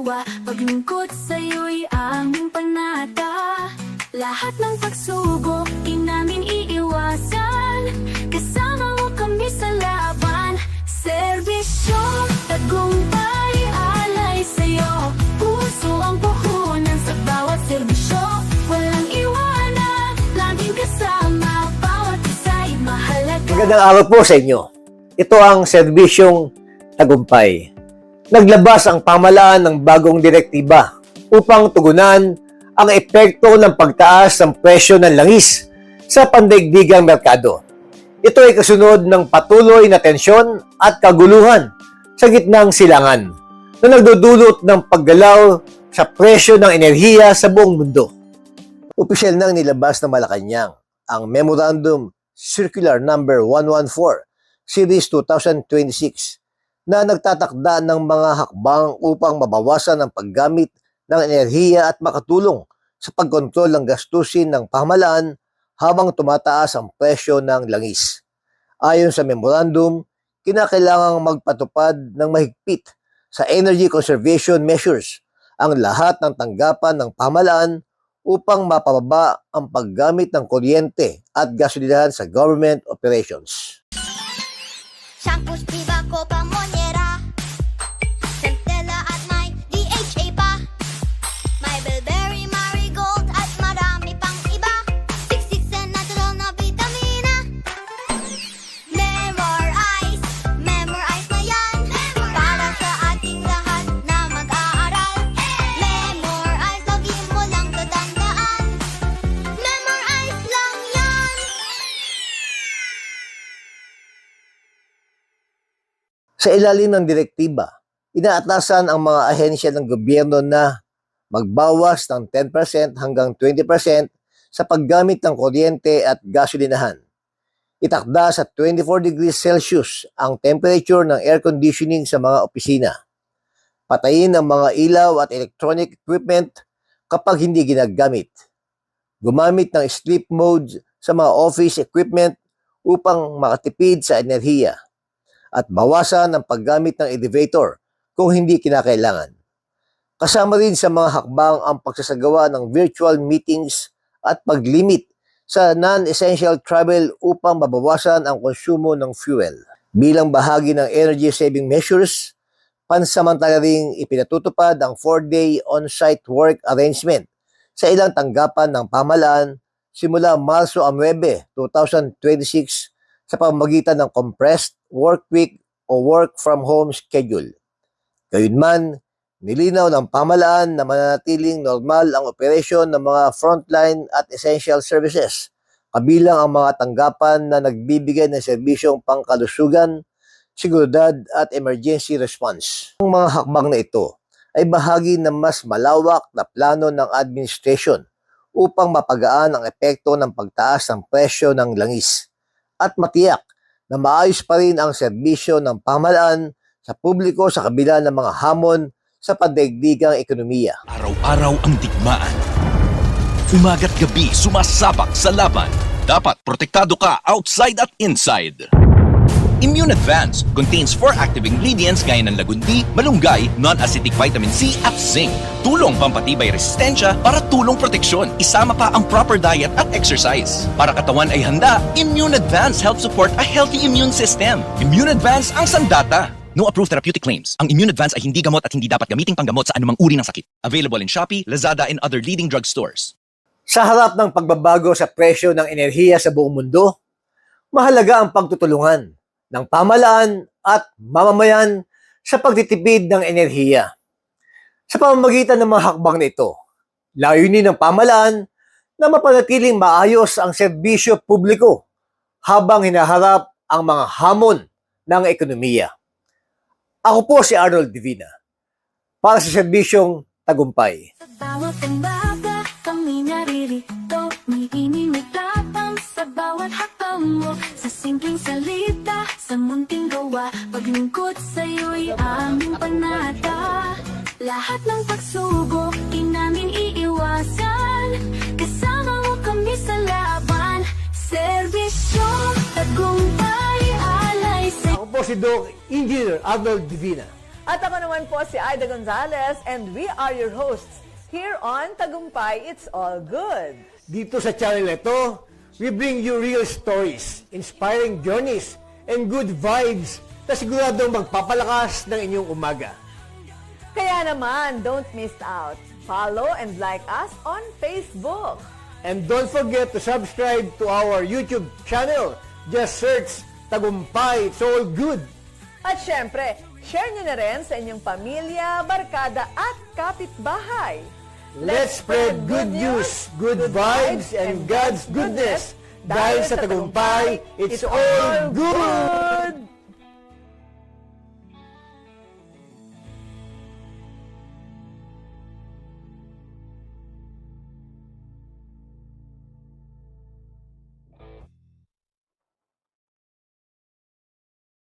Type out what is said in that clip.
gawa, paglingkod sa'yo'y aming panata. Lahat ng pagsubok, di namin iiwasan. Kasama mo kami sa laban. Serbisyo, tagumpay, alay sa'yo. Puso ang puhunan sa bawat serbisyo. Walang iwanan, laging kasama. Bawat isa'y mahalaga. Magandang araw po sa inyo. Ito ang serbisyong tagumpay. Naglabas ang pamahalaan ng bagong direktiba upang tugunan ang epekto ng pagtaas ng presyo ng langis sa pandaigdigang merkado. Ito ay kasunod ng patuloy na tensyon at kaguluhan sa gitnang silangan na nagdudulot ng paggalaw sa presyo ng enerhiya sa buong mundo. Opisyal nang nilabas ng Malacanang ang Memorandum Circular Number 114 Series 2026 na nagtatakda ng mga hakbang upang mabawasan ang paggamit ng enerhiya at makatulong sa pagkontrol ng gastusin ng pamahalaan habang tumataas ang presyo ng langis. Ayon sa memorandum, kinakailangang magpatupad ng mahigpit sa energy conservation measures ang lahat ng tanggapan ng pamahalaan upang mapababa ang paggamit ng kuryente at gasolinahan sa government operations. Shampoos, Viva, Copa, Monnieri, Centella at may DHA pa. May Bilberry, Marigold at marami pang iba. 66 na natural na vitamina. Memorize na yan. Para sa ating lahat na mag-aaral. Memorize, lagi mo lang tatandaan. Memorize lang yan. Sa ilalim ng direktiba, inaatasan ang mga ahensya ng gobyerno na magbawas ng 10% hanggang 20% sa paggamit ng kuryente at gasolinahan. Itakda sa 24 degrees Celsius ang temperature ng air conditioning sa mga opisina. Patayin ang mga ilaw at electronic equipment kapag hindi ginagamit. Gumamit ng sleep mode sa mga office equipment upang makatipid sa enerhiya. At bawasan ang paggamit ng elevator kung hindi kinakailangan. Kasama rin sa mga hakbang ang pagsasagawa ng virtual meetings at paglimit sa non-essential travel upang mabawasan ang konsumo ng fuel. Bilang bahagi ng energy saving measures, pansamantala ring ipinatutupad ang 4-day on-site work arrangement sa ilang tanggapan ng pamahalaan simula Marso 9, 2026 sa pamamagitan ng compressed work week o work from home schedule. Gayunman, nilinaw ng pamahalaan na mananatiling normal ang operasyon ng mga frontline at essential services, kabilang ang mga tanggapan na nagbibigay ng serbisyong pangkalusugan, seguridad at emergency response. Ang mga hakbang na ito ay bahagi ng mas malawak na plano ng administration upang mapagaan ang epekto ng pagtaas ng presyo ng langis at matiyak na maayos pa rin ang serbisyo ng pamahalaan sa publiko sa kabila ng mga hamon sa pandaigdigang ekonomiya. Araw-araw ang digmaan. Umaga't gabi sumasabak sa laban. Dapat protektado ka outside at inside. Immune Advance contains 4 active ingredients gaya ng lagundi, malunggay, non-acidic vitamin C at zinc. Tulong pampatibay resistensya para tulong proteksyon. Isama pa ang proper diet at exercise. Para katawan ay handa, Immune Advance helps support a healthy immune system. Immune Advance ang sandata. No approved therapeutic claims. Ang Immune Advance ay hindi gamot at hindi dapat gamiting panggamot sa anumang uri ng sakit. Available in Shopee, Lazada, and other leading drugstores. Sa harap ng pagbabago sa presyo ng enerhiya sa buong mundo, mahalaga ang pagtutulungan ng pamahalaan at mamamayan sa pagtitipid ng enerhiya. Sa pamamagitan ng mga hakbang na ito, layunin ng pamahalaan na mapanatiling maayos ang serbisyo publiko habang hinaharap ang mga hamon ng ekonomiya. Ako po si Arnold Divina para sa serbisyong tagumpay. Sa bawat umaga, kami naririto. May inimigtapang sa bawat hakbang mo. Sa simpleng salita, sa munting gawa, paglingkod sa'yo'y aming panata. Lahat ng pagsubok, di namin iiwasan. Kasama mo kami sa laban. Serbisyo, tagumpay, alay sa'yo. Ako po si Doc Engineer Arnold Divina At ako naman po si Aida Gonzalez and we are your hosts here on Tagumpay It's All Good. Dito sa channel ito, we bring you real stories, inspiring journeys, and good vibes na siguradong magpapalakas ng inyong umaga. Kaya naman, don't miss out. Follow and like us on Facebook. And don't forget to subscribe to our YouTube channel. Just search Tagumpay It's All Good. At syempre, share nyo na rin sa inyong pamilya, barkada at kapitbahay. Let's spread good news, good vibes, and God's goodness. Dahil sa Tagumpay, it's all good!